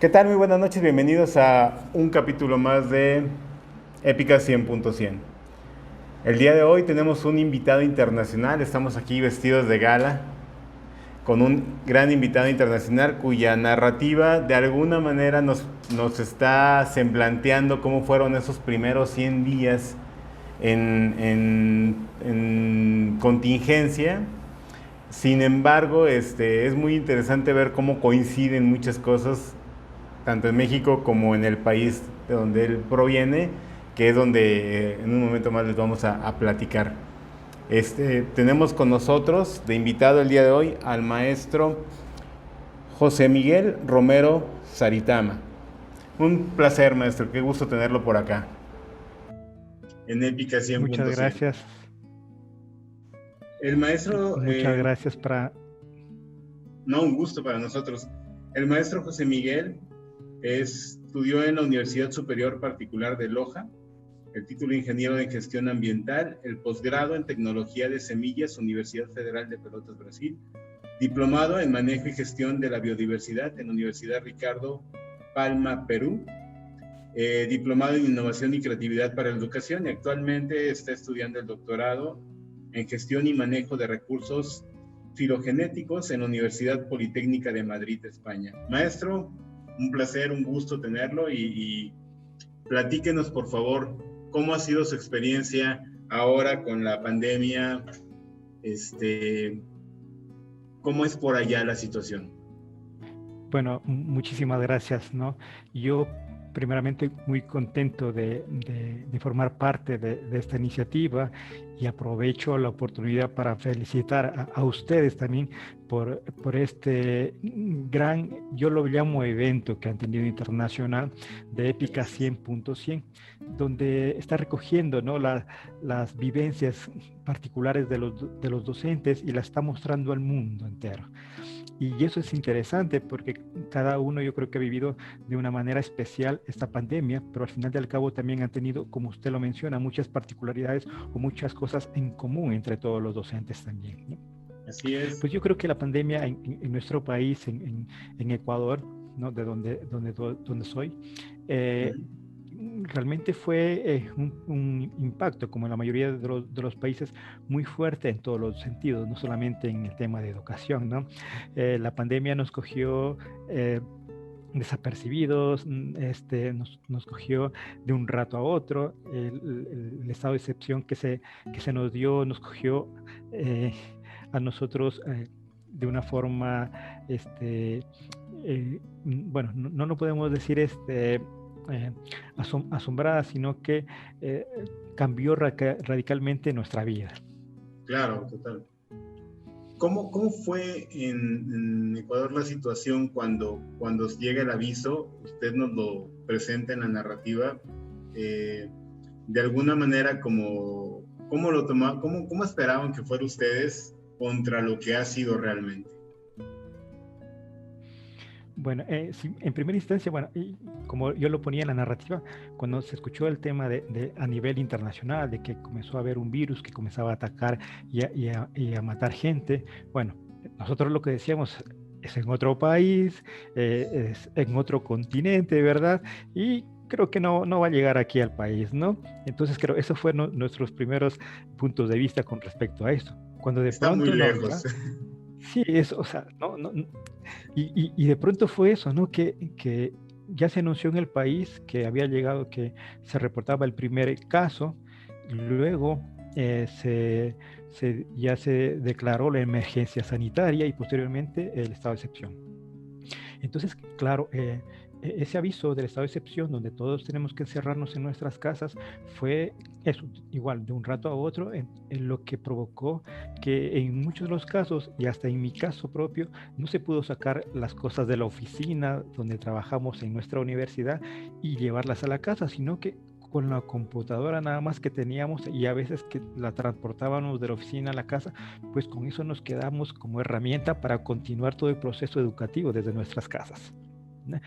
¿Qué tal? Muy buenas noches, bienvenidos a un capítulo más de Épica 100.100. El día de hoy tenemos un invitado internacional, estamos aquí vestidos de gala con un gran invitado internacional cuya narrativa de alguna manera nos está semblanteando cómo fueron esos primeros 100 días en contingencia. Sin embargo, es muy interesante ver cómo coinciden muchas cosas tanto en México como en el país de donde él proviene, que es donde en un momento más les vamos a platicar. Tenemos con nosotros de invitado el día de hoy al maestro José Miguel Romero Saritama. Un placer, maestro, qué gusto tenerlo por acá. En Épica Muchas 100.100. gracias. El maestro, Muchas gracias para... no, un gusto para nosotros. El maestro José Miguel estudió en la Universidad Superior Particular de Loja, el título de Ingeniero en Gestión Ambiental, el posgrado en Tecnología de Semillas, Universidad Federal de Pelotas, Brasil, diplomado en Manejo y Gestión de la Biodiversidad en la Universidad Ricardo Palma, Perú, diplomado en Innovación y Creatividad para la Educación y actualmente está estudiando el doctorado en Gestión y Manejo de Recursos Filogenéticos en la Universidad Politécnica de Madrid, España. Maestro, un placer, un gusto tenerlo y platíquenos por favor cómo ha sido su experiencia ahora con la pandemia, cómo es por allá la situación. Bueno, muchísimas gracias, ¿no? Yo primeramente muy contento de formar parte de esta iniciativa y aprovecho la oportunidad para felicitar a ustedes también por este gran, yo lo llamo evento que han tenido internacional de Épica Gracias. 100.100, donde está recogiendo, ¿no? Las vivencias particulares de los docentes y las está mostrando al mundo entero. Y eso es interesante porque cada uno yo creo que ha vivido de una manera especial esta pandemia, pero al final del cabo también han tenido, como usted lo menciona, muchas particularidades o muchas cosas en común entre todos los docentes también, ¿no? Así es. Pues yo creo que la pandemia en nuestro país, en Ecuador, ¿no? De donde soy, eh, realmente fue un impacto, como en la mayoría de los países, muy fuerte en todos los sentidos, no solamente en el tema de educación, ¿no? La pandemia nos cogió desapercibidos, nos cogió de un rato a otro, el estado de excepción que se nos dio nos cogió eh, a nosotros de una forma, bueno, no podemos decir asombrada, sino que eh, cambió radicalmente nuestra vida. Claro, total. ¿Cómo fue en Ecuador la situación cuando llega el aviso? Usted nos lo presenta en la narrativa. eh, de alguna manera, ¿cómo lo tomaban? ¿Cómo esperaban que fuera ustedes contra lo que ha sido realmente? Bueno, sí, en primera instancia, bueno, y como yo lo ponía en la narrativa, cuando se escuchó el tema a nivel internacional, de que comenzó a haber un virus que comenzaba a atacar y a matar gente, bueno, nosotros lo que decíamos es en otro país, es en otro continente, ¿verdad? Y creo que no va a llegar aquí al país, ¿no? Entonces, creo, eso fue nuestros primeros puntos de vista con respecto a esto. Cuando de Está muy pronto nos lejos. llega, sí, eso, o sea, y de pronto fue eso, ¿no? Que ya se anunció en el país que había llegado, que se reportaba el primer caso, luego ya se declaró la emergencia sanitaria y posteriormente el estado de excepción. Entonces, claro, ese aviso del estado de excepción, donde todos tenemos que encerrarnos en nuestras casas, fue eso, igual, de un rato a otro, en lo que provocó que en muchos de los casos, y hasta en mi caso propio, no se pudo sacar las cosas de la oficina donde trabajamos en nuestra universidad y llevarlas a la casa, sino que con la computadora nada más que teníamos y a veces que la transportábamos de la oficina a la casa, pues con eso nos quedamos como herramienta para continuar todo el proceso educativo desde nuestras casas, ¿no?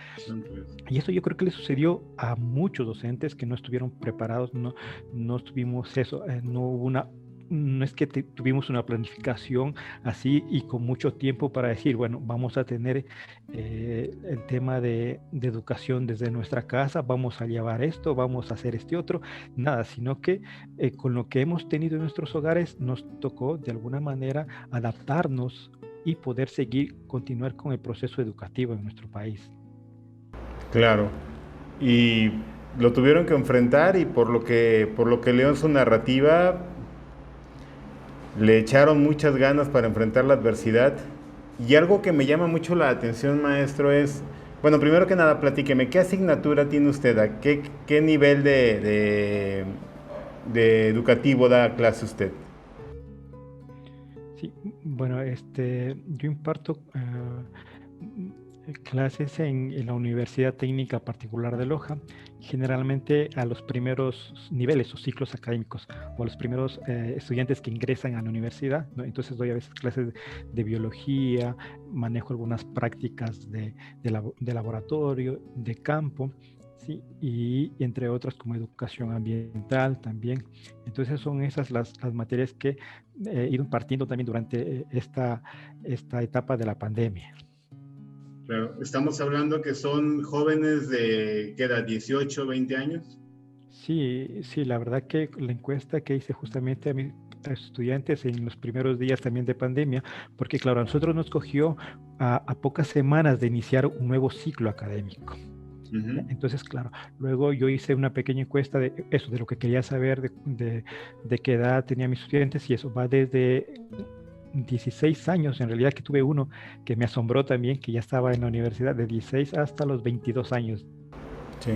Y eso yo creo que le sucedió a muchos docentes que no estuvieron preparados, no tuvimos eso, no hubo no es que tuvimos una planificación así y con mucho tiempo para decir, bueno, vamos a tener el tema de educación desde nuestra casa, vamos a llevar esto, vamos a hacer este otro, nada, sino que con lo que hemos tenido en nuestros hogares nos tocó de alguna manera adaptarnos y poder continuar con el proceso educativo en nuestro país. Claro. Y lo tuvieron que enfrentar y por lo que leo en su narrativa, le echaron muchas ganas para enfrentar la adversidad. Y algo que me llama mucho la atención, maestro, es, bueno, primero que nada, platíqueme, ¿qué asignatura tiene usted? ¿A qué nivel de educativo da clase usted? Sí, bueno, yo imparto clases en la Universidad Técnica Particular de Loja, generalmente a los primeros niveles o ciclos académicos o a los primeros estudiantes que ingresan a la universidad, ¿no? Entonces doy a veces clases de biología, manejo algunas prácticas de laboratorio, de campo, ¿sí? Y entre otras como educación ambiental también. Entonces son esas las materias que he ido impartiendo también durante esta etapa de la pandemia. Claro, estamos hablando que son jóvenes de, ¿qué edad? ¿18, 20 años? Sí, sí, la verdad que la encuesta que hice justamente a mis estudiantes en los primeros días también de pandemia, porque claro, a nosotros nos cogió a pocas semanas de iniciar un nuevo ciclo académico. Uh-huh. Entonces, claro, luego yo hice una pequeña encuesta de eso, de lo que quería saber, de qué edad tenían mis estudiantes, y eso va desde 16 años, en realidad que tuve uno que me asombró también, que ya estaba en la universidad, de 16 hasta los 22 años. Sí.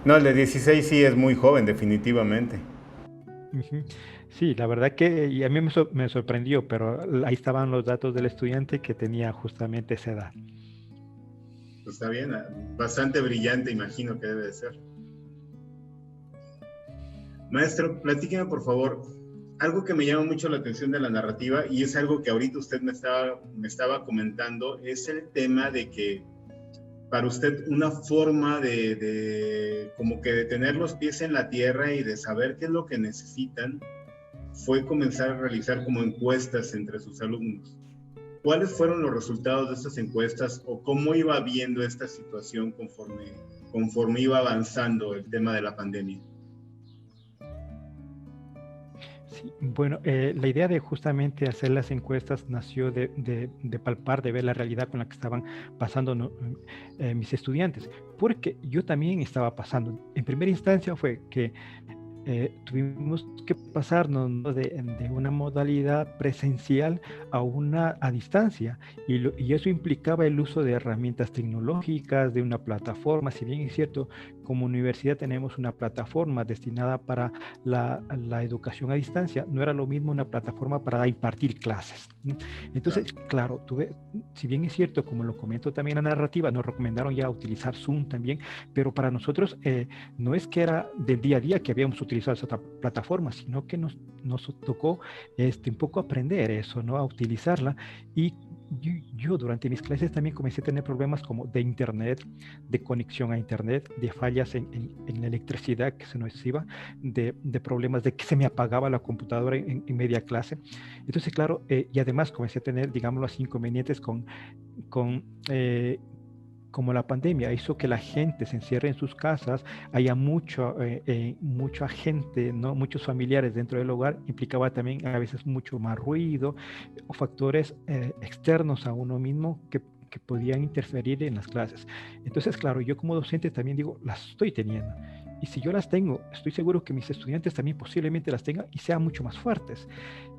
No, el de 16 sí es muy joven, definitivamente. Uh-huh. Sí, la verdad que y a mí me sorprendió, pero ahí estaban los datos del estudiante que tenía justamente esa edad. Pues está bien, bastante brillante, imagino que debe de ser. Maestro, platíqueme por favor, algo que me llama mucho la atención de la narrativa y es algo que ahorita usted me estaba comentando, es el tema de que para usted una forma como que de tener los pies en la tierra y de saber qué es lo que necesitan fue comenzar a realizar como encuestas entre sus alumnos. ¿Cuáles fueron los resultados de estas encuestas o cómo iba viendo esta situación conforme iba avanzando el tema de la pandemia? Sí, bueno, la idea de justamente hacer las encuestas nació de palpar, de ver la realidad con la que estaban pasando, ¿no? Mis estudiantes, porque yo también estaba pasando. En primera instancia fue que tuvimos que pasarnos, ¿no? de una modalidad presencial a una a distancia y eso implicaba el uso de herramientas tecnológicas, de una plataforma. Si bien es cierto, como universidad tenemos una plataforma destinada para la educación a distancia, no era lo mismo una plataforma para impartir clases, ¿no? Entonces, claro, si bien es cierto, como lo comento también en la narrativa, nos recomendaron ya utilizar Zoom también, pero para nosotros no es que era del día a día que habíamos utilizado esa otra plataforma, sino que nos tocó un poco aprender eso, ¿no? A utilizarla. Y yo durante mis clases también comencé a tener problemas como de internet, de conexión a internet, de fallas en la electricidad que se nos iba, de problemas de que se me apagaba la computadora en media clase. Entonces, claro, y además comencé a tener, digámoslo así, inconvenientes como la pandemia hizo que la gente se encierre en sus casas, haya mucha gente, ¿no? Muchos familiares dentro del hogar, implicaba también a veces mucho más ruido o factores externos a uno mismo que podían interferir en las clases. Entonces, claro, yo como docente también digo, las estoy teniendo. Y si yo las tengo, estoy seguro que mis estudiantes también posiblemente las tengan y sean mucho más fuertes.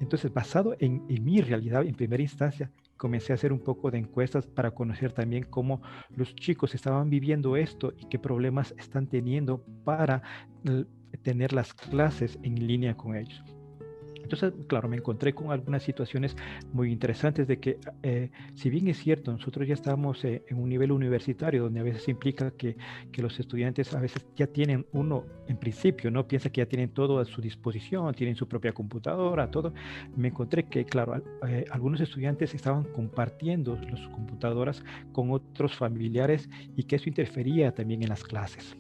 Entonces, basado en mi realidad en primera instancia, comencé a hacer un poco de encuestas para conocer también cómo los chicos estaban viviendo esto y qué problemas están teniendo para tener las clases en línea con ellos. Entonces, claro, me encontré con algunas situaciones muy interesantes de que, si bien es cierto, nosotros ya estamos en un nivel universitario, donde a veces implica que los estudiantes a veces ya tienen en principio, ¿no? Piensa que ya tienen todo a su disposición, tienen su propia computadora, todo. Me encontré que, claro, algunos estudiantes estaban compartiendo sus computadoras con otros familiares y que eso interfería también en las clases.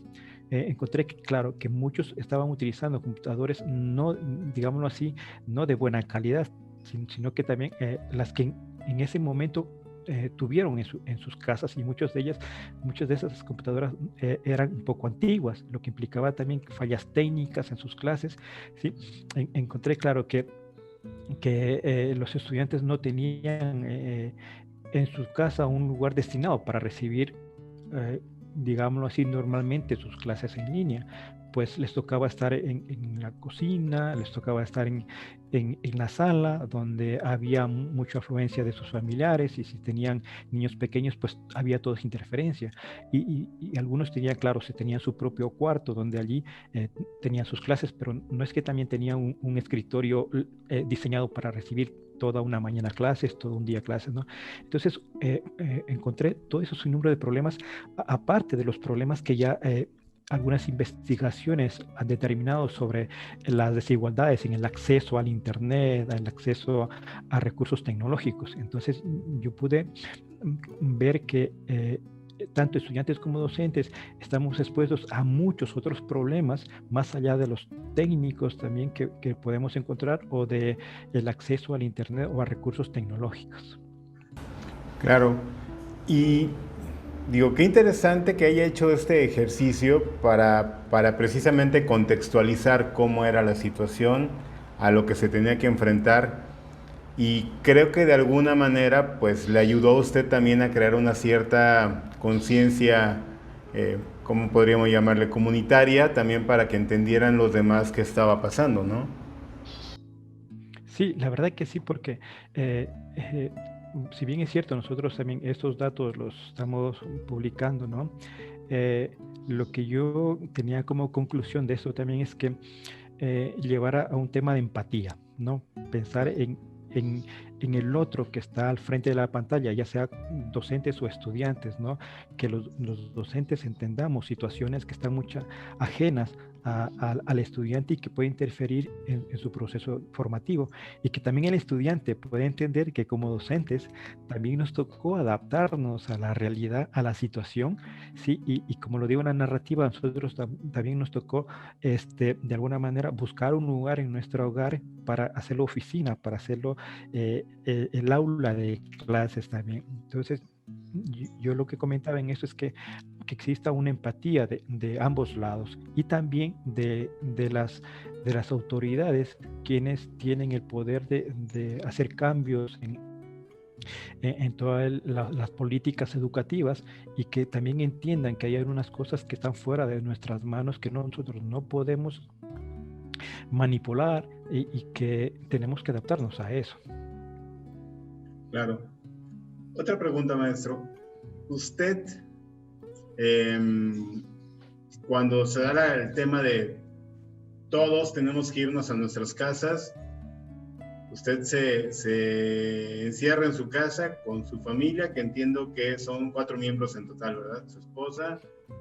encontré que, claro, que muchos estaban utilizando computadores no, digámoslo así, no de buena calidad, sino que también las que en ese momento tuvieron en sus casas, y muchas de esas computadoras eran un poco antiguas, lo que implicaba también fallas técnicas en sus clases, ¿sí? Encontré, claro, que los estudiantes no tenían en su casa un lugar destinado para recibir, digámoslo así, normalmente sus clases en línea, pues les tocaba estar en la cocina, les tocaba estar en la sala, donde había mucha afluencia de sus familiares, y si tenían niños pequeños, pues había toda esa interferencia. Y algunos tenían, claro, se tenían su propio cuarto, donde allí tenían sus clases, pero no es que también tenían un escritorio diseñado para recibir toda una mañana clases, todo un día clases, ¿no? Entonces, encontré todo eso sin número de problemas, aparte de los problemas que ya algunas investigaciones han determinado sobre las desigualdades en el acceso al Internet, el acceso a recursos tecnológicos. Entonces, yo pude ver que tanto estudiantes como docentes estamos expuestos a muchos otros problemas, más allá de los técnicos también que podemos encontrar, o de el acceso al Internet o a recursos tecnológicos. Claro. Y digo, qué interesante que haya hecho este ejercicio para precisamente contextualizar cómo era la situación, a lo que se tenía que enfrentar. Y creo que de alguna manera pues le ayudó a usted también a crear una cierta conciencia, ¿cómo podríamos llamarle? Comunitaria, también para que entendieran los demás qué estaba pasando, ¿no? Sí, la verdad que sí, porque si bien es cierto, nosotros también estos datos los estamos publicando, ¿no? Lo que yo tenía como conclusión de esto también es que llevar a un tema de empatía, ¿no? Pensar en, en el otro que está al frente de la pantalla, ya sea docentes o estudiantes, ¿no? Que los docentes entendamos situaciones que están mucho ajenas al estudiante y que puede interferir en su proceso formativo, y que también el estudiante puede entender que como docentes también nos tocó adaptarnos a la realidad, a la situación, ¿sí? Y como lo digo en la narrativa, nosotros también nos tocó de alguna manera buscar un lugar en nuestro hogar para hacerlo oficina, para hacerlo el aula de clases también. Entonces, yo lo que comentaba en eso es que exista una empatía de ambos lados, y también de las autoridades, quienes tienen el poder de hacer cambios en todas las políticas educativas, y que también entiendan que hay algunas cosas que están fuera de nuestras manos, que nosotros no podemos manipular, y que tenemos que adaptarnos a eso. Claro. Otra pregunta, maestro. Usted, cuando se da el tema de todos tenemos que irnos a nuestras casas, usted se encierra en su casa con su familia, que entiendo que son 4 miembros en total, ¿verdad? Su esposa,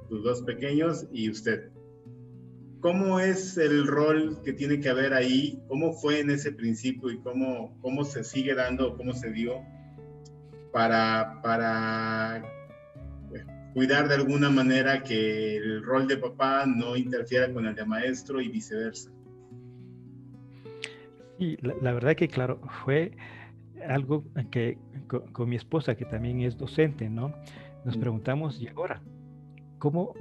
sus 2 pequeños y usted. ¿Cómo es el rol que tiene que haber ahí? ¿Cómo fue en ese principio y cómo se sigue dando, cómo se dio para cuidar de alguna manera que el rol de papá no interfiera con el de maestro y viceversa? Y la verdad que, claro, fue algo que con mi esposa, que también es docente, ¿no? Nos preguntamos, ¿y ahora? ¿Cómo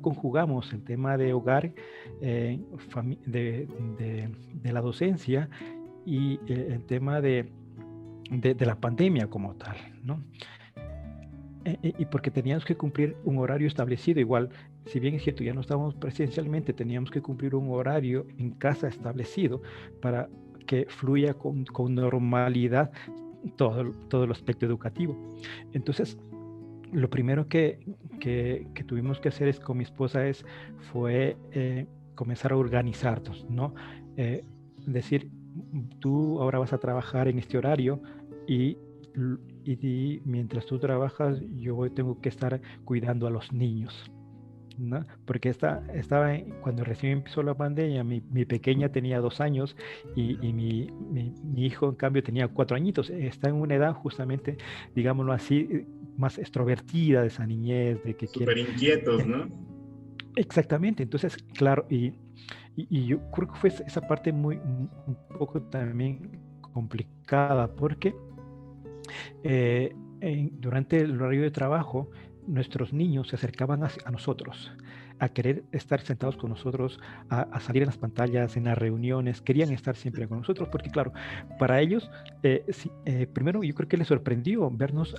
conjugamos el tema de hogar, de la docencia, y el tema de la pandemia como tal, ¿no? Y porque teníamos que cumplir un horario establecido, igual, si bien es cierto, ya no estábamos presencialmente, teníamos que cumplir un horario en casa establecido para que fluya con normalidad todo el aspecto educativo. Entonces, lo primero que tuvimos que hacer con mi esposa fue comenzar a organizarnos, ¿no? Decir, tú ahora vas a trabajar en este horario, y mientras tú trabajas, yo tengo que estar cuidando a los niños, ¿no? Porque cuando recién empezó la pandemia, mi pequeña tenía 2 años, y mi hijo, en cambio, tenía 4 añitos. Está en una edad justamente, digámoslo así, más extrovertida de esa niñez, de que súper inquietos, ¿no? Exactamente, entonces, claro, y yo creo que fue esa parte un poco también complicada, porque durante el horario de trabajo, nuestros niños se acercaban a nosotros, a querer estar sentados con nosotros, a salir en las pantallas, en las reuniones, querían estar siempre con nosotros, porque claro, para ellos, primero yo creo que les sorprendió vernos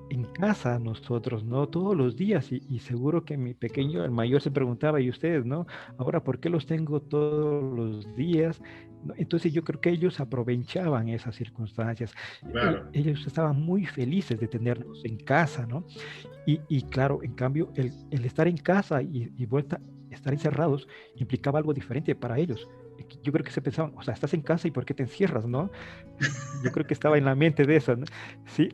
en casa nosotros, ¿no? Todos los días, y seguro que mi pequeño, el mayor, se preguntaba, ¿y ustedes, no? Ahora, ¿por qué los tengo todos los días? ¿No? Entonces yo creo que ellos aprovechaban esas circunstancias. Claro. Ellos estaban muy felices de tenernos en casa, ¿no? Y claro, en cambio, el estar en casa y vuelta, estar encerrados, implicaba algo diferente para ellos. Yo creo que se pensaban, o sea, estás en casa y ¿por qué te encierras, no? Yo creo que estaba en la mente de eso, ¿no? Sí,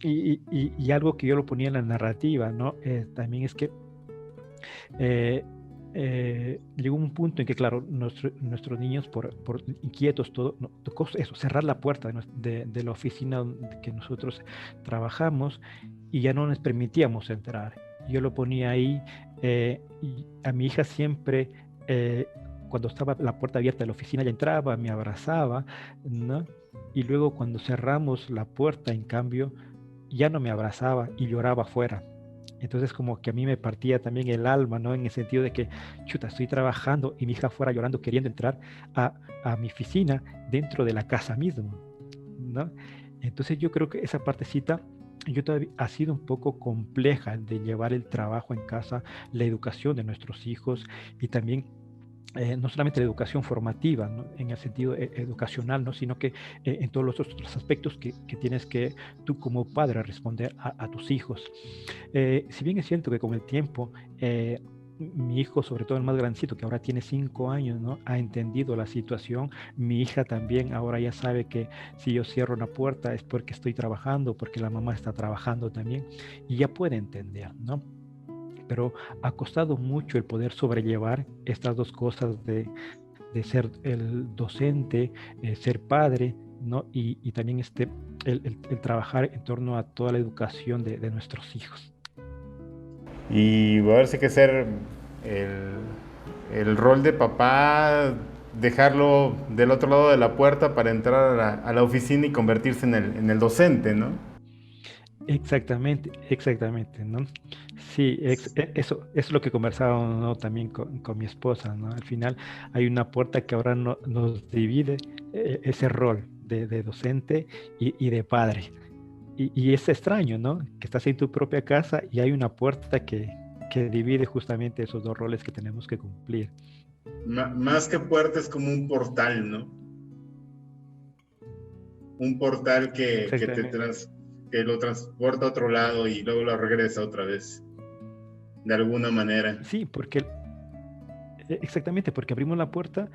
y algo que yo lo ponía en la narrativa, ¿no? También es que llegó un punto en que, claro, nuestros niños, por inquietos, todo, no, tocó eso, cerrar la puerta de la oficina donde que nosotros trabajamos, y ya no les permitíamos entrar. Yo lo ponía ahí, y a mi hija siempre, cuando estaba la puerta abierta de la oficina, ella entraba, me abrazaba, ¿no? Y luego cuando cerramos la puerta, en cambio, ya no me abrazaba y lloraba afuera. Entonces como que a mí me partía también el alma, ¿no? En el sentido de que, chuta, estoy trabajando y mi hija fuera llorando, queriendo entrar a mi oficina dentro de la casa mismo, ¿no? Entonces yo creo que esa partecita yo todavía ha sido un poco compleja de llevar el trabajo en casa, la educación de nuestros hijos, y también no solamente la educación formativa, ¿no? En el sentido educacional, ¿no? Sino que en todos los otros aspectos que tienes que tú como padre responder a tus hijos. Si bien es cierto que con el tiempo, mi hijo, sobre todo el más grandecito, que ahora tiene 5 años, ¿no? Ha entendido la situación. Mi hija también ahora ya sabe que si yo cierro una puerta es porque estoy trabajando, porque la mamá está trabajando también, y ya puede entender, ¿no? Pero ha costado mucho el poder sobrellevar estas dos cosas de ser el docente, ser padre, ¿no? Y también el trabajar en torno a toda la educación de nuestros hijos. Y va a verse que ser el rol de papá, dejarlo del otro lado de la puerta para entrar a la oficina y convertirse en el docente, ¿no? Exactamente, ¿no? Sí, eso es lo que conversábamos, ¿no? También con mi esposa, ¿no? Al final hay una puerta que ahora nos divide, ese rol de docente y de padre. Y es extraño, ¿no? Que estás en tu propia casa y hay una puerta que divide justamente esos dos roles que tenemos que cumplir. Más que puerta es como un portal, ¿no? Un portal que lo transporta a otro lado y luego lo regresa otra vez, de alguna manera. Sí, exactamente, porque abrimos la puerta,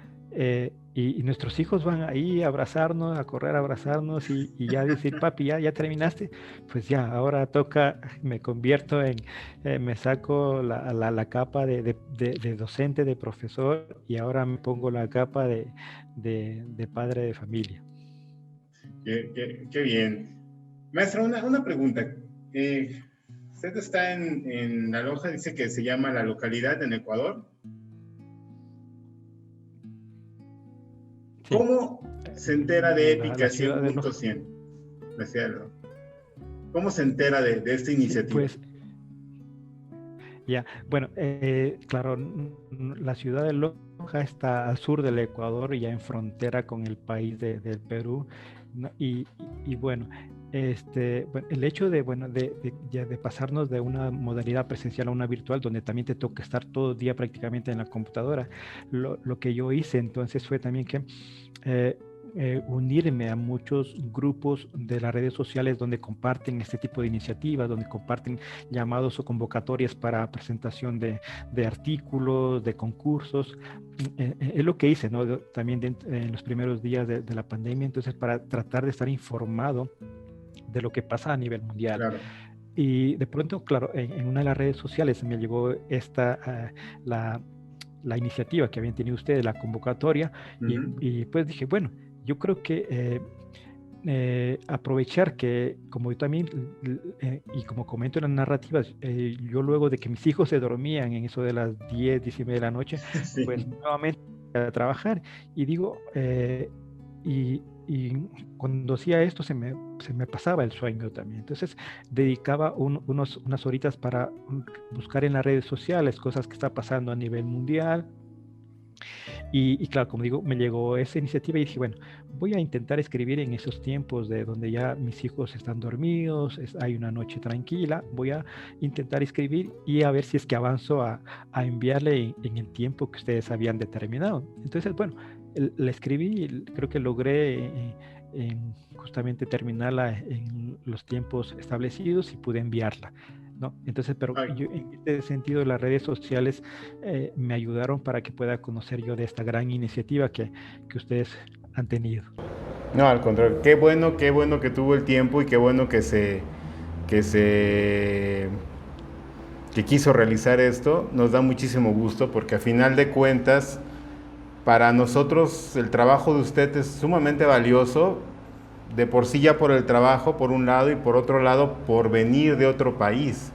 y nuestros hijos van ahí a abrazarnos, a correr a abrazarnos, y ya decir, papi, ya terminaste, pues ya, ahora toca, me convierto me saco la capa de docente, de profesor, y ahora me pongo la capa de padre de familia. Qué bien. Maestra, una pregunta. Usted está en La Loja, dice que se llama La Localidad en Ecuador. Sí. ¿Cómo se entera de Épica La ciudad de 100.100? ¿Cómo se entera de esta iniciativa? Pues, ya, bueno, claro, la ciudad de Loja está al sur del Ecuador, ya en frontera con el país del Perú, ¿no? Y bueno, bueno, el hecho de pasarnos de una modalidad presencial a una virtual, donde también te toca estar todo el día prácticamente en la computadora, lo que yo hice entonces fue también que unirme a muchos grupos de las redes sociales donde comparten este tipo de iniciativas, donde comparten llamados o convocatorias para presentación de artículos, de concursos. Es lo que hice, ¿no? También en los primeros días de la pandemia, entonces para tratar de estar informado de lo que pasa a nivel mundial. Claro. Y de pronto, claro, en una de las redes sociales me llegó la iniciativa que habían tenido ustedes, la convocatoria, y pues dije, bueno, yo creo que aprovechar que, como yo también, y como comento en las narrativas, yo luego de que mis hijos se dormían en eso de las 10, 19 de la noche, pues Sí. nuevamente a trabajar y digo, y cuando hacía esto se me pasaba el sueño también. Entonces dedicaba unas horitas para buscar en las redes sociales cosas que está pasando a nivel mundial. Y claro, como digo, me llegó esa iniciativa y dije, bueno, voy a intentar escribir en esos tiempos de donde ya mis hijos están dormidos, hay una noche tranquila, voy a intentar escribir y a ver si es que avanzo a enviarle en el tiempo que ustedes habían determinado. Entonces, bueno, la escribí, creo que logré justamente terminarla en los tiempos establecidos y pude enviarla. ¿No? Entonces, pero Ay, yo, en este sentido, las redes sociales me ayudaron para que pueda conocer yo de esta gran iniciativa que ustedes han tenido. No, al contrario, qué bueno que tuvo el tiempo y qué bueno que se que quiso realizar esto. Nos da muchísimo gusto porque a final de cuentas, para nosotros el trabajo de usted es sumamente valioso, de por sí ya por el trabajo, por un lado, y por otro lado, por venir de otro país,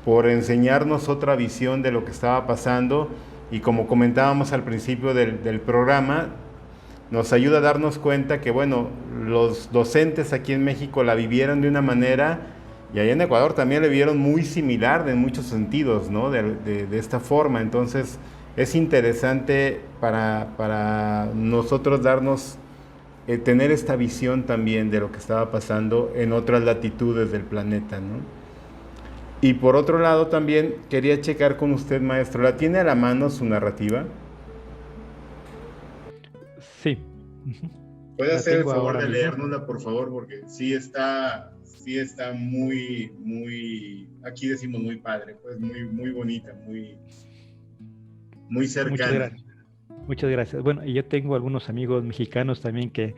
por enseñarnos otra visión de lo que estaba pasando, y como comentábamos al principio del programa, nos ayuda a darnos cuenta que, bueno, los docentes aquí en México la vivieron de una manera y allá en Ecuador también la vivieron muy similar en muchos sentidos, ¿no? De esta forma. Entonces, es interesante para nosotros darnos, tener esta visión también de lo que estaba pasando en otras latitudes del planeta, ¿no? Y por otro lado también quería checar con usted, maestro, ¿la tiene a la mano su narrativa? Sí, ujú. ¿puede La hacer el tengo favor ahora de mismo. leérnosla, por favor? Porque sí está muy, muy, aquí decimos muy padre, pues muy, muy bonita, muy, muy Muchas cercana. gracias. Muchas gracias. Bueno, y yo tengo algunos amigos mexicanos también que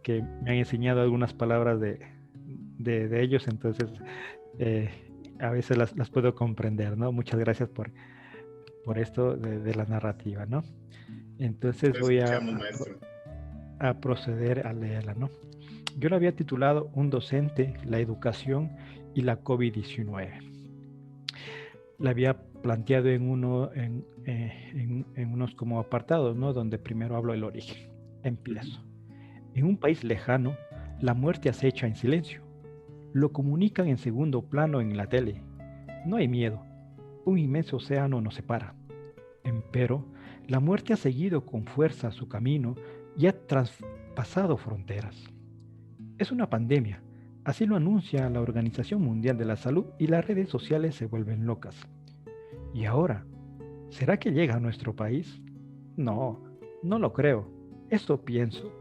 me han enseñado algunas palabras de ellos, entonces eh, a veces las puedo comprender, ¿no? Muchas gracias por esto de la narrativa, ¿no? Entonces Lo voy escuchamos, maestro. a proceder a leerla, ¿no? Yo la había titulado Un docente, la educación y la COVID-19. La había planteado en unos como apartados, ¿no? Donde primero hablo del origen. Ujú. Empiezo. En un país lejano, la muerte acecha en silencio. Lo comunican en segundo plano en la tele. No hay miedo. Un inmenso océano nos separa. Empero, la muerte ha seguido con fuerza su camino y ha traspasado fronteras. Es una pandemia. Así lo anuncia la Organización Mundial de la Salud y las redes sociales se vuelven locas. ¿Y ahora? ¿Será que llega a nuestro país? No, no lo creo. Eso pienso.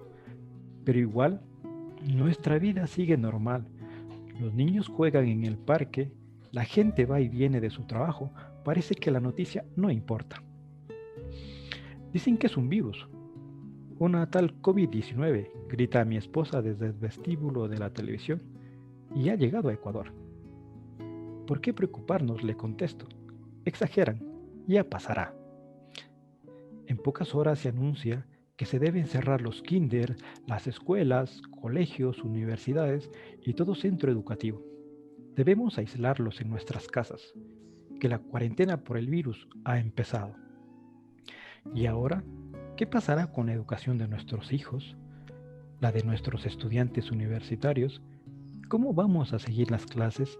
Pero igual, nuestra vida sigue normal. Los niños juegan en el parque, la gente va y viene de su trabajo. Parece que la noticia no importa. Dicen que es un virus, una tal COVID-19, grita mi esposa desde el vestíbulo de la televisión, y ha llegado a Ecuador. ¿Por qué preocuparnos? Le contesto. Exageran, ya pasará. En pocas horas se anuncia que se deben cerrar los kinder, las escuelas, colegios, universidades y todo centro educativo. Debemos aislarlos en nuestras casas, que la cuarentena por el virus ha empezado. ¿Y ahora qué pasará con la educación de nuestros hijos, la de nuestros estudiantes universitarios? ¿Cómo vamos a seguir las clases?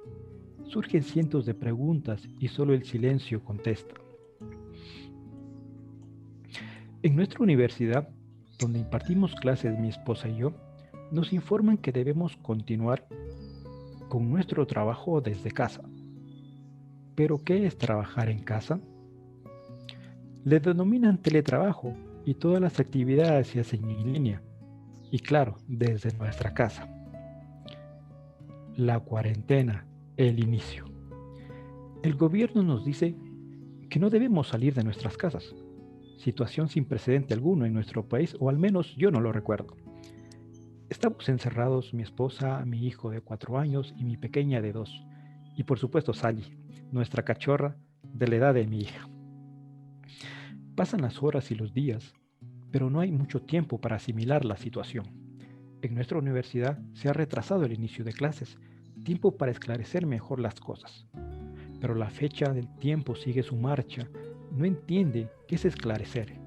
Surgen cientos de preguntas y solo el silencio contesta. En nuestra universidad, donde impartimos clases mi esposa y yo, nos informan que debemos continuar con nuestro trabajo desde casa. ¿Pero qué es trabajar en casa? Le denominan teletrabajo y todas las actividades se hacen en línea. Y claro, desde nuestra casa. La cuarentena, el inicio. El gobierno nos dice que no debemos salir de nuestras casas. Situación sin precedente alguno en nuestro país, o al menos yo no lo recuerdo. Estamos encerrados, mi esposa, mi hijo de 4 años y mi pequeña de 2. Y por supuesto Sally, nuestra cachorra de la edad de mi hija. Pasan las horas y los días, pero no hay mucho tiempo para asimilar la situación. En nuestra universidad se ha retrasado el inicio de clases, tiempo para esclarecer mejor las cosas. Pero la fecha del tiempo sigue su marcha, no entiende qué es esclarecer.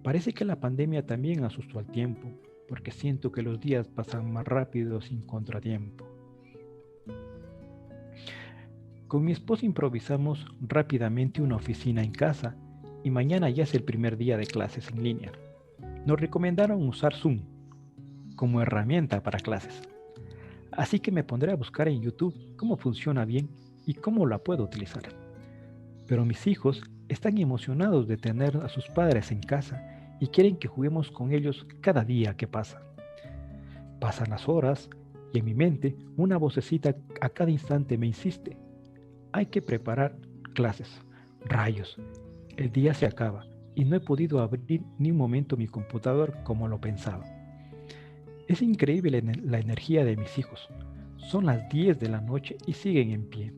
Parece que la pandemia también asustó al tiempo, porque siento que los días pasan más rápido sin contratiempo. Con mi esposa improvisamos rápidamente una oficina en casa y mañana ya es el primer día de clases en línea. Nos recomendaron usar Zoom como herramienta para clases. Así que me pondré a buscar en YouTube cómo funciona bien y cómo la puedo utilizar. Pero mis hijos están emocionados de tener a sus padres en casa y quieren que juguemos con ellos cada día que pasa. Pasan las horas y en mi mente una vocecita a cada instante me insiste: hay que preparar clases. Rayos, el día se acaba y no he podido abrir ni un momento mi computador como lo pensaba. Es increíble la energía de mis hijos. Son las 10 de la noche y siguen en pie.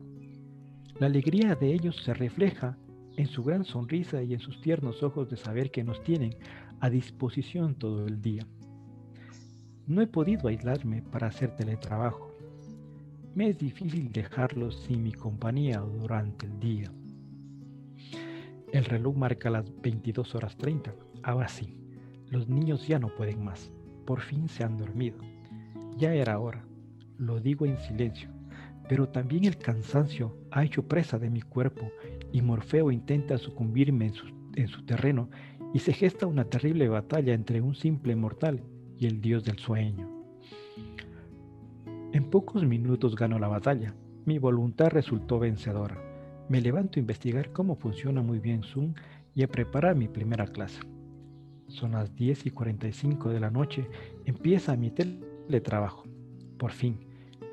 La alegría de ellos se refleja en su gran sonrisa y en sus tiernos ojos de saber que nos tienen a disposición todo el día. No he podido aislarme para hacer teletrabajo. Me es difícil dejarlos sin mi compañía durante el día. El reloj marca las 22:30. Ahora sí, los niños ya no pueden más. Por fin se han dormido. Ya era hora. Lo digo en silencio. Pero también el cansancio ha hecho presa de mi cuerpo y Morfeo intenta sucumbirme en su terreno y se gesta una terrible batalla entre un simple mortal y el dios del sueño. En pocos minutos gano la batalla. Mi voluntad resultó vencedora. Me levanto a investigar cómo funciona muy bien Zoom y a preparar mi primera clase. Son las 10:45 de la noche. Empieza mi teletrabajo. Por fin,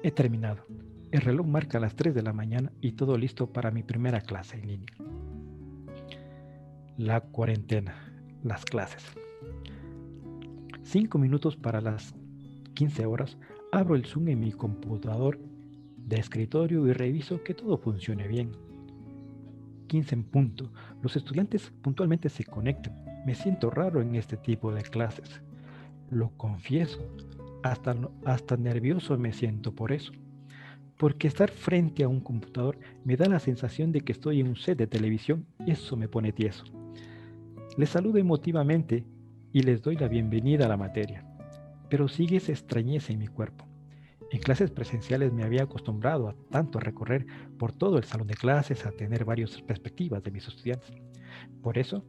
he terminado. El reloj marca las 3 de la mañana y todo listo para mi primera clase en línea. La cuarentena, las clases. 5 minutos para las 15 horas, abro el Zoom en mi computador de escritorio y reviso que todo funcione bien. 15 en punto. Los estudiantes puntualmente se conectan. Me siento raro en este tipo de clases. Lo confieso. Hasta nervioso me siento por eso. Porque estar frente a un computador me da la sensación de que estoy en un set de televisión y eso me pone tieso. Les saludo emotivamente y les doy la bienvenida a la materia, pero sigue esa extrañeza en mi cuerpo. En clases presenciales me había acostumbrado a recorrer por todo el salón de clases, a tener varias perspectivas de mis estudiantes. Por eso,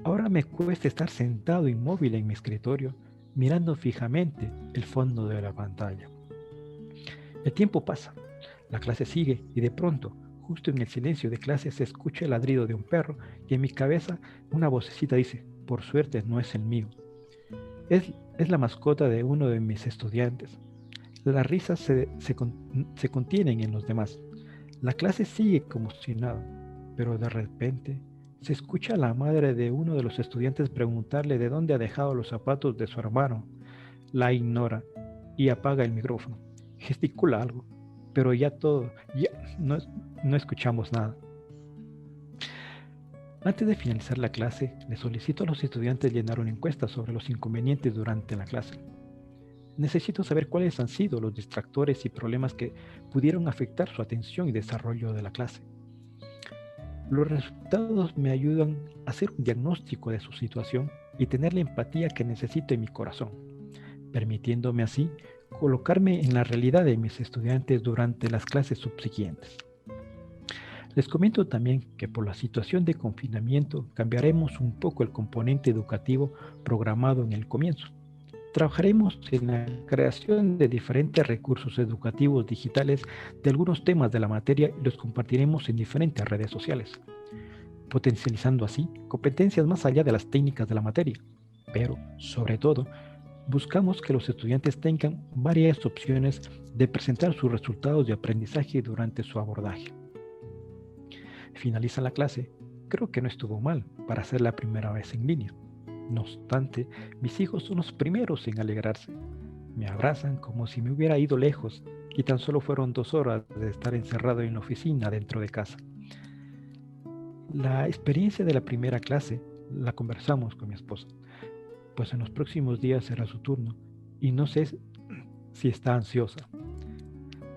ahora me cuesta estar sentado inmóvil en mi escritorio, mirando fijamente el fondo de la pantalla. El tiempo pasa, la clase sigue y de pronto, justo en el silencio de clase, se escucha el ladrido de un perro y en mi cabeza una vocecita dice: por suerte no es el mío. Es la mascota de uno de mis estudiantes. Las risas se contienen en los demás. La clase sigue como si nada, pero de repente se escucha a la madre de uno de los estudiantes preguntarle de dónde ha dejado los zapatos de su hermano. La ignora y apaga el micrófono. Gesticula algo, pero ya no escuchamos nada. Antes de finalizar la clase, le solicito a los estudiantes llenar una encuesta sobre los inconvenientes durante la clase. Necesito saber cuáles han sido los distractores y problemas que pudieron afectar su atención y desarrollo de la clase. Los resultados me ayudan a hacer un diagnóstico de su situación y tener la empatía que necesito en mi corazón, permitiéndome así colocarme en la realidad de mis estudiantes durante las clases subsiguientes. Les comento también que por la situación de confinamiento cambiaremos un poco el componente educativo programado en el comienzo. Trabajaremos en la creación de diferentes recursos educativos digitales de algunos temas de la materia y los compartiremos en diferentes redes sociales, potencializando así competencias más allá de las técnicas de la materia, pero, sobre todo, buscamos que los estudiantes tengan varias opciones de presentar sus resultados de aprendizaje durante su abordaje. Finaliza la clase. Creo que no estuvo mal para ser la primera vez en línea. No obstante, mis hijos son los primeros en alegrarse. Me abrazan como si me hubiera ido lejos y tan solo fueron 2 horas de estar encerrado en la oficina dentro de casa. La experiencia de la primera clase la conversamos con mi esposa, pues en los próximos días será su turno y no sé si está ansiosa.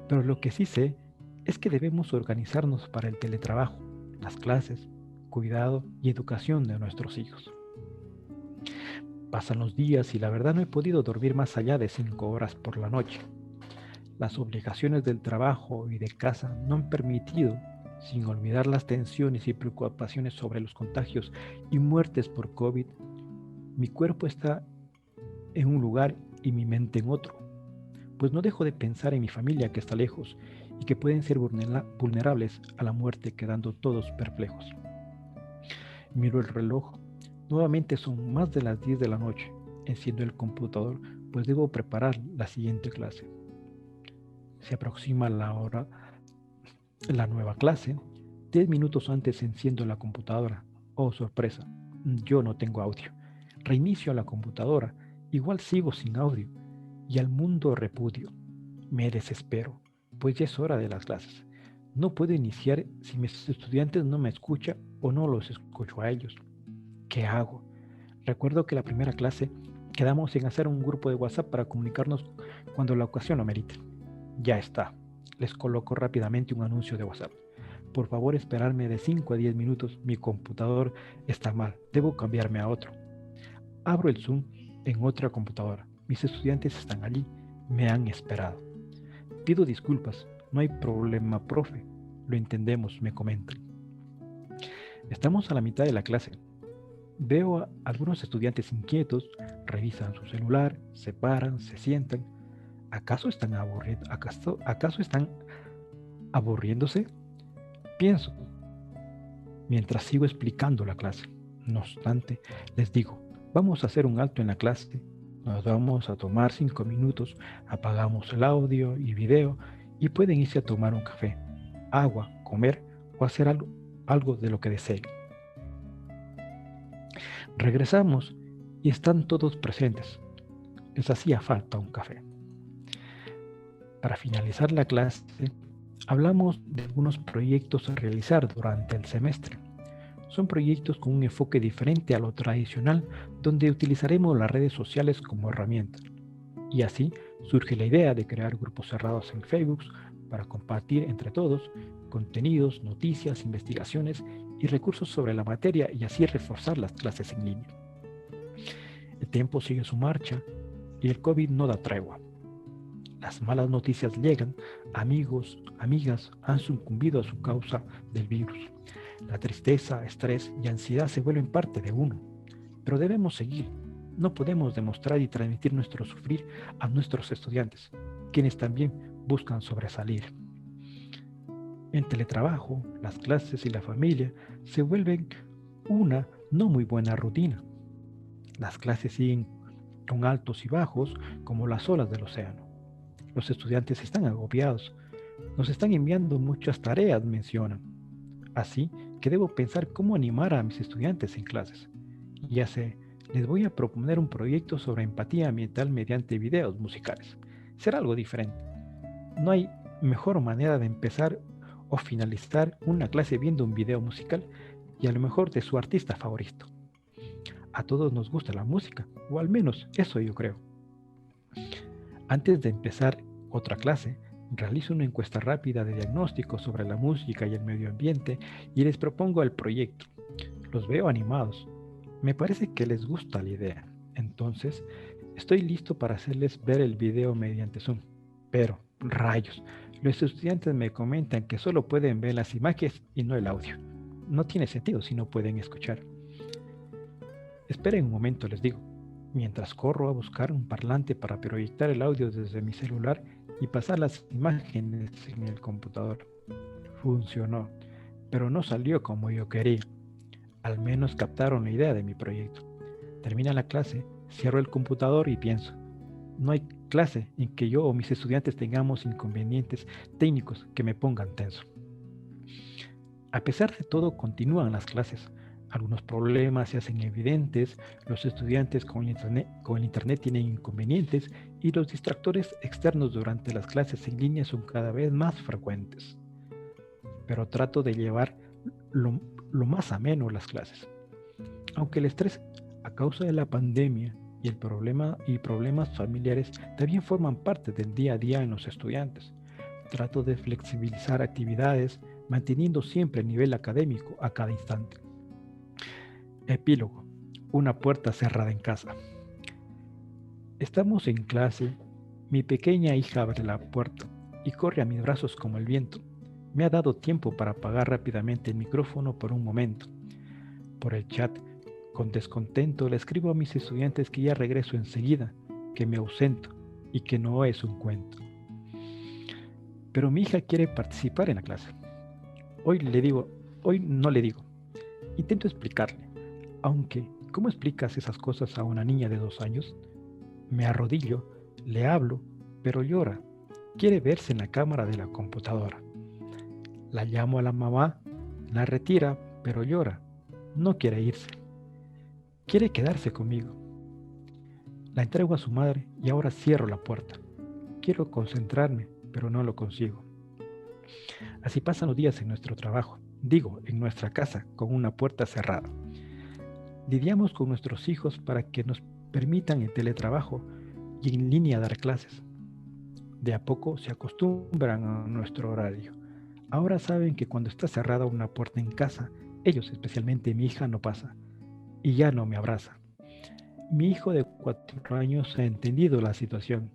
Pero lo que sí sé es que debemos organizarnos para el teletrabajo, las clases, cuidado y educación de nuestros hijos. Pasan los días y la verdad no he podido dormir más allá de 5 horas por la noche. Las obligaciones del trabajo y de casa no han permitido, sin olvidar las tensiones y preocupaciones sobre los contagios y muertes por COVID, mi cuerpo está en un lugar y mi mente en otro, pues no dejo de pensar en mi familia que está lejos y que pueden ser vulnerables a la muerte, quedando todos perplejos. Miro el reloj, nuevamente son más de las 10 de la noche, enciendo el computador, pues debo preparar la siguiente clase. Se aproxima la hora, la nueva clase. 10 minutos antes enciendo la computadora. Oh, sorpresa, yo no tengo audio. Reinicio la computadora, igual sigo sin audio, y al mundo repudio. Me desespero, pues ya es hora de las clases. No puedo iniciar si mis estudiantes no me escuchan o no los escucho a ellos. ¿Qué hago? Recuerdo que la primera clase quedamos en hacer un grupo de WhatsApp para comunicarnos cuando la ocasión lo merite. Ya está. Les coloco rápidamente un anuncio de WhatsApp. Por favor, esperarme de 5 a 10 minutos. Mi computador está mal. Debo cambiarme a otro. Abro el Zoom en otra computadora. Mis estudiantes están allí. Me han esperado. Pido disculpas. No hay problema, profe. Lo entendemos, me comentan. Estamos a la mitad de la clase. Veo a algunos estudiantes inquietos. Revisan su celular, se paran, se sientan. ¿Acaso están aburriéndose? Pienso, mientras sigo explicando la clase. No obstante, les digo, vamos a hacer un alto en la clase, nos vamos a tomar 5 minutos, apagamos el audio y video y pueden irse a tomar un café, agua, comer o hacer algo de lo que deseen. Regresamos y están todos presentes. Les hacía falta un café. Para finalizar la clase, hablamos de algunos proyectos a realizar durante el semestre. Son proyectos con un enfoque diferente a lo tradicional, donde utilizaremos las redes sociales como herramienta. Y así surge la idea de crear grupos cerrados en Facebook para compartir entre todos contenidos, noticias, investigaciones y recursos sobre la materia y así reforzar las clases en línea. El tiempo sigue su marcha y el COVID no da tregua. Las malas noticias llegan, amigos, amigas han sucumbido a su causa del virus. La tristeza, estrés y ansiedad se vuelven parte de uno. Pero debemos seguir. No podemos demostrar y transmitir nuestro sufrir a nuestros estudiantes, quienes también buscan sobresalir. El teletrabajo, las clases y la familia se vuelven una no muy buena rutina. Las clases siguen con altos y bajos como las olas del océano. Los estudiantes están agobiados. Nos están enviando muchas tareas, mencionan. Así que debo pensar cómo animar a mis estudiantes en clases. Ya sé, les voy a proponer un proyecto sobre empatía ambiental mediante videos musicales. Será algo diferente. No hay mejor manera de empezar o finalizar una clase viendo un video musical y a lo mejor de su artista favorito. A todos nos gusta la música, o al menos eso yo creo. Antes de empezar otra clase, realizo una encuesta rápida de diagnóstico sobre la música y el medio ambiente y les propongo el proyecto. Los veo animados. Me parece que les gusta la idea. Entonces, estoy listo para hacerles ver el video mediante Zoom. Pero, rayos, los estudiantes me comentan que solo pueden ver las imágenes y no el audio. No tiene sentido si no pueden escuchar. Esperen un momento, les digo, mientras corro a buscar un parlante para proyectar el audio desde mi celular y pasar las imágenes en el computador. Funcionó, pero no salió como yo quería. Al menos captaron la idea de mi proyecto. Termina la clase, cierro el computador y pienso, no hay clase en que yo o mis estudiantes tengamos inconvenientes técnicos que me pongan tenso. A pesar de todo, continúan las clases. Algunos problemas se hacen evidentes, los estudiantes con el internet tienen inconvenientes y los distractores externos durante las clases en línea son cada vez más frecuentes. Pero trato de llevar lo más ameno las clases. Aunque el estrés a causa de la pandemia y problemas familiares también forman parte del día a día en los estudiantes. Trato de flexibilizar actividades, manteniendo siempre el nivel académico a cada instante. Epílogo. Una puerta cerrada en casa. Estamos en clase. Mi pequeña hija abre la puerta y corre a mis brazos como el viento. Me ha dado tiempo para apagar rápidamente el micrófono por un momento. Por el chat, con descontento, le escribo a mis estudiantes que ya regreso enseguida, que me ausento y que no es un cuento. Pero mi hija quiere participar en la clase. Hoy no le digo. Intento explicarle, aunque, ¿cómo explicas esas cosas a una niña de 2 años? Me arrodillo, le hablo, pero llora. Quiere verse en la cámara de la computadora. La llamo a la mamá, la retira, pero llora. No quiere irse. Quiere quedarse conmigo. La entrego a su madre y ahora cierro la puerta. Quiero concentrarme, pero no lo consigo. Así pasan los días en nuestro trabajo, en nuestra casa, con una puerta cerrada. Lidiamos con nuestros hijos para que nos permitan el teletrabajo y en línea dar clases. De a poco se acostumbran a nuestro horario. Ahora saben que cuando está cerrada una puerta en casa, ellos, especialmente mi hija, no pasa y ya no me abraza. Mi hijo de 4 años ha entendido la situación.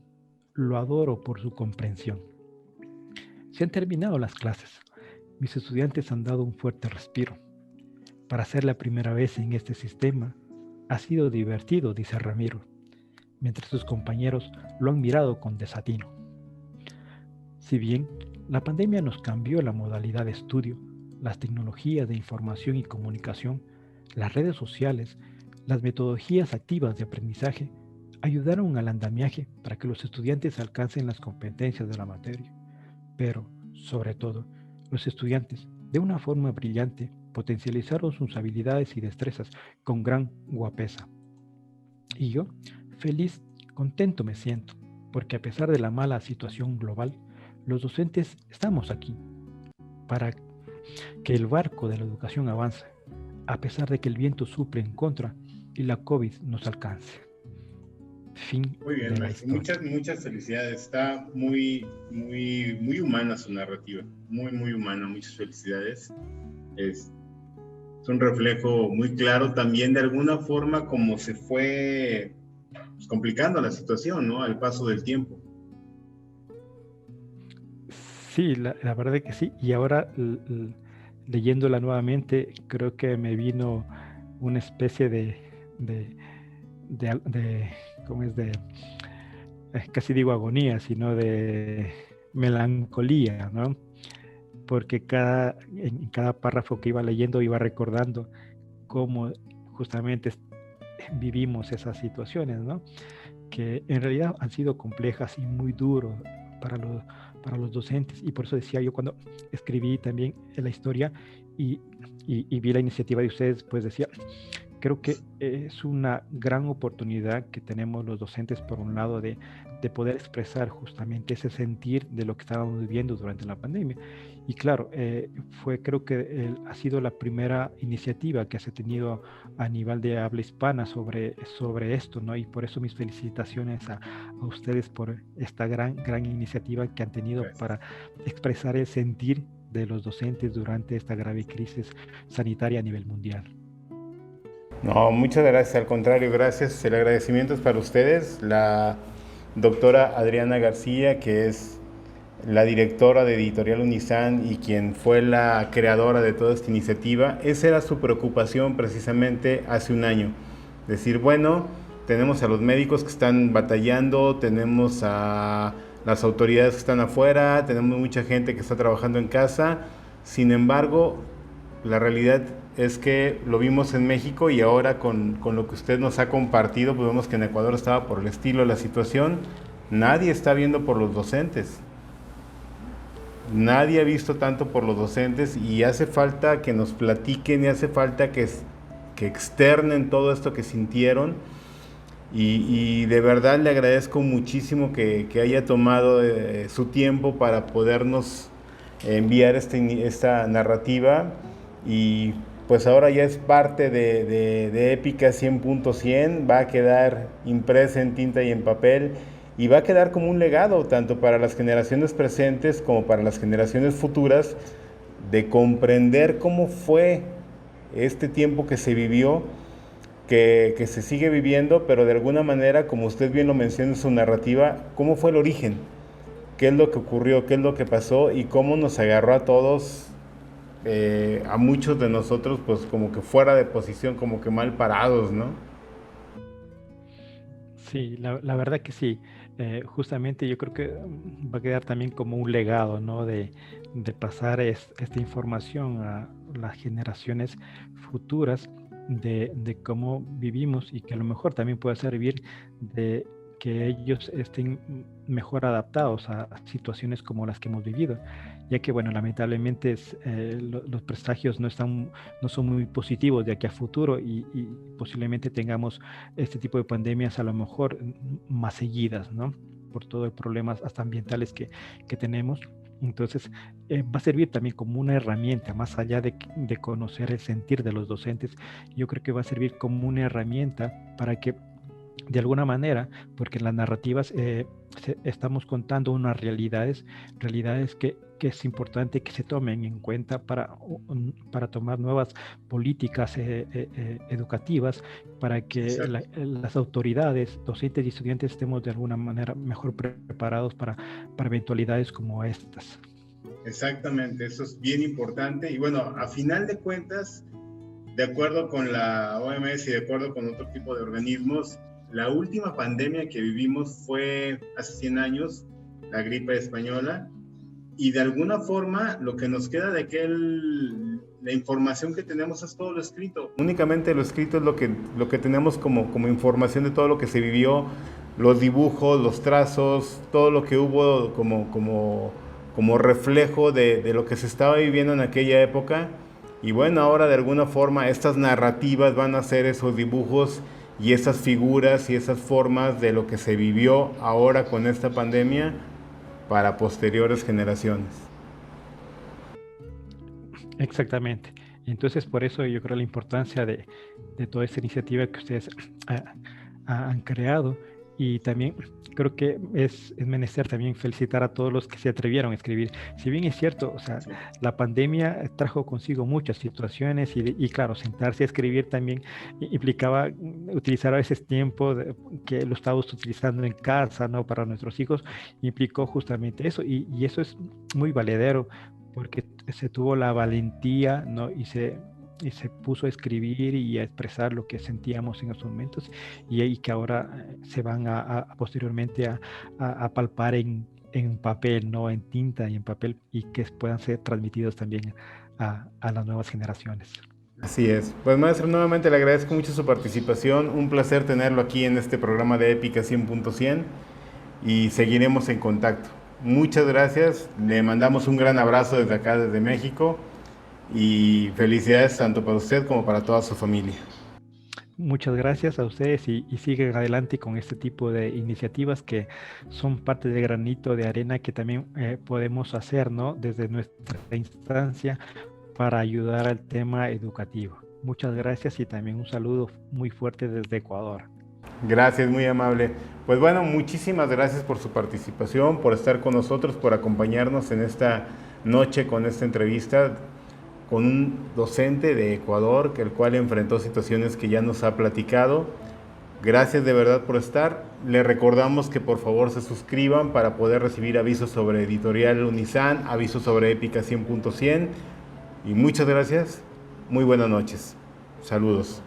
Lo adoro por su comprensión. Se han terminado las clases. Mis estudiantes han dado un fuerte respiro. Para ser la primera vez en este sistema, ha sido divertido, dice Ramiro, mientras sus compañeros lo han mirado con desatino. Si bien la pandemia nos cambió la modalidad de estudio, las tecnologías de información y comunicación, las redes sociales, las metodologías activas de aprendizaje ayudaron al andamiaje para que los estudiantes alcancen las competencias de la materia. Pero, sobre todo, los estudiantes, de una forma brillante, potencializaron sus habilidades y destrezas con gran guapesa. Y yo, feliz, contento me siento, porque a pesar de la mala situación global, los docentes estamos aquí para que el barco de la educación avance, a pesar de que el viento suple en contra y la COVID nos alcance. Fin. Muy bien, maestro. Muchas felicidades. Está muy humana su narrativa. Muy humana. Muchas felicidades. Es un reflejo muy claro también de alguna forma como se fue complicando la situación, ¿no? Al paso del tiempo. Sí, la verdad es que sí. Y ahora, leyéndola nuevamente, creo que me vino una especie ¿cómo es? Casi digo agonía, sino de melancolía, ¿no? Porque en cada párrafo que iba leyendo iba recordando cómo justamente vivimos esas situaciones, ¿no? Que en realidad han sido complejas y muy duros para los docentes, y por eso decía yo cuando escribí también la historia y vi la iniciativa de ustedes, pues decía, creo que es una gran oportunidad que tenemos los docentes, por un lado, de poder expresar justamente ese sentir de lo que estábamos viviendo durante la pandemia. Y claro, creo que ha sido la primera iniciativa que se ha tenido a nivel de habla hispana sobre esto, ¿no? Y por eso mis felicitaciones a ustedes por esta gran iniciativa que han tenido para expresar el sentir de los docentes durante esta grave crisis sanitaria a nivel mundial. No, muchas gracias, al contrario, gracias. El agradecimiento es para ustedes, la doctora Adriana García, que es la directora de Editorial Unizan y quien fue la creadora de toda esta iniciativa. Esa era su preocupación precisamente hace un año. Decir, bueno, tenemos a los médicos que están batallando, tenemos a las autoridades que están afuera, tenemos mucha gente que está trabajando en casa. Sin embargo, la realidad es que lo vimos en México y ahora con lo que usted nos ha compartido, pues vemos que en Ecuador estaba por el estilo la situación. Nadie está viendo por los docentes. Nadie ha visto tanto por los docentes y hace falta que nos platiquen y hace falta que externen todo esto que sintieron. Y de verdad le agradezco muchísimo que haya tomado su tiempo para podernos enviar esta narrativa y pues ahora ya es parte de Épica 100.100, va a quedar impresa en tinta y en papel y va a quedar como un legado tanto para las generaciones presentes como para las generaciones futuras, de comprender cómo fue este tiempo que se vivió, que se sigue viviendo, pero de alguna manera, como usted bien lo menciona en su narrativa, cómo fue el origen, qué es lo que ocurrió, qué es lo que pasó y cómo nos agarró a todos, a muchos de nosotros, pues como que fuera de posición, como que mal parados, ¿no? Sí, la verdad que sí. Justamente yo creo que va a quedar también como un legado, ¿no? De pasar esta información a las generaciones futuras de cómo vivimos y que a lo mejor también pueda servir de que ellos estén mejor adaptados a situaciones como las que hemos vivido, ya que, bueno, lamentablemente los presagios no son muy positivos de aquí a futuro y posiblemente tengamos este tipo de pandemias a lo mejor más seguidas, ¿no? Por todos los problemas hasta ambientales que tenemos. Entonces, va a servir también como una herramienta, más allá de conocer el sentir de los docentes, yo creo que va a servir como una herramienta para que de alguna manera, porque en las narrativas estamos contando unas realidades que es importante que se tomen en cuenta para tomar nuevas políticas educativas, para que las autoridades, docentes y estudiantes estemos de alguna manera mejor preparados para eventualidades como estas. Exactamente, eso es bien importante. Y bueno, a final de cuentas, de acuerdo con la OMS y de acuerdo con otro tipo de organismos, la última pandemia que vivimos fue hace 100 años, la gripe española, y de alguna forma lo que nos queda de la información que tenemos es todo lo escrito. Únicamente lo escrito es lo que tenemos como información de todo lo que se vivió, los dibujos, los trazos, todo lo que hubo como reflejo de lo que se estaba viviendo en aquella época. Y bueno, ahora de alguna forma estas narrativas van a ser esos dibujos y esas figuras y esas formas de lo que se vivió ahora con esta pandemia para posteriores generaciones. Exactamente. Entonces, por eso yo creo la importancia de toda esta iniciativa que ustedes han creado, y también creo que es menester también felicitar a todos los que se atrevieron a escribir. Si bien es cierto, o sea, la pandemia trajo consigo muchas situaciones y claro, sentarse a escribir también implicaba utilizar a veces tiempo que lo estábamos utilizando en casa, ¿no? Para nuestros hijos, implicó justamente eso y eso es muy valedero porque se tuvo la valentía, ¿no? Y se puso a escribir y a expresar lo que sentíamos en esos momentos y que ahora se van posteriormente a palpar en papel, ¿no? En tinta y en papel, y que puedan ser transmitidos también a las nuevas generaciones. Así es. Pues maestro, nuevamente le agradezco mucho su participación, un placer tenerlo aquí en este programa de Épica 100.100 y seguiremos en contacto. Muchas gracias, le mandamos un gran abrazo desde acá, desde México. Y felicidades tanto para usted como para toda su familia. Muchas gracias a ustedes y siguen adelante con este tipo de iniciativas que son parte del granito de arena que también podemos hacer, ¿no? Desde nuestra instancia para ayudar al tema educativo. Muchas gracias y también un saludo muy fuerte desde Ecuador. Gracias, muy amable. Pues bueno, muchísimas gracias por su participación, por estar con nosotros, por acompañarnos en esta noche con esta entrevista con un docente de Ecuador, el cual enfrentó situaciones que ya nos ha platicado. Gracias de verdad por estar. Le recordamos que por favor se suscriban para poder recibir avisos sobre Editorial Unizan, avisos sobre Épica 100.100. Y muchas gracias. Muy buenas noches. Saludos.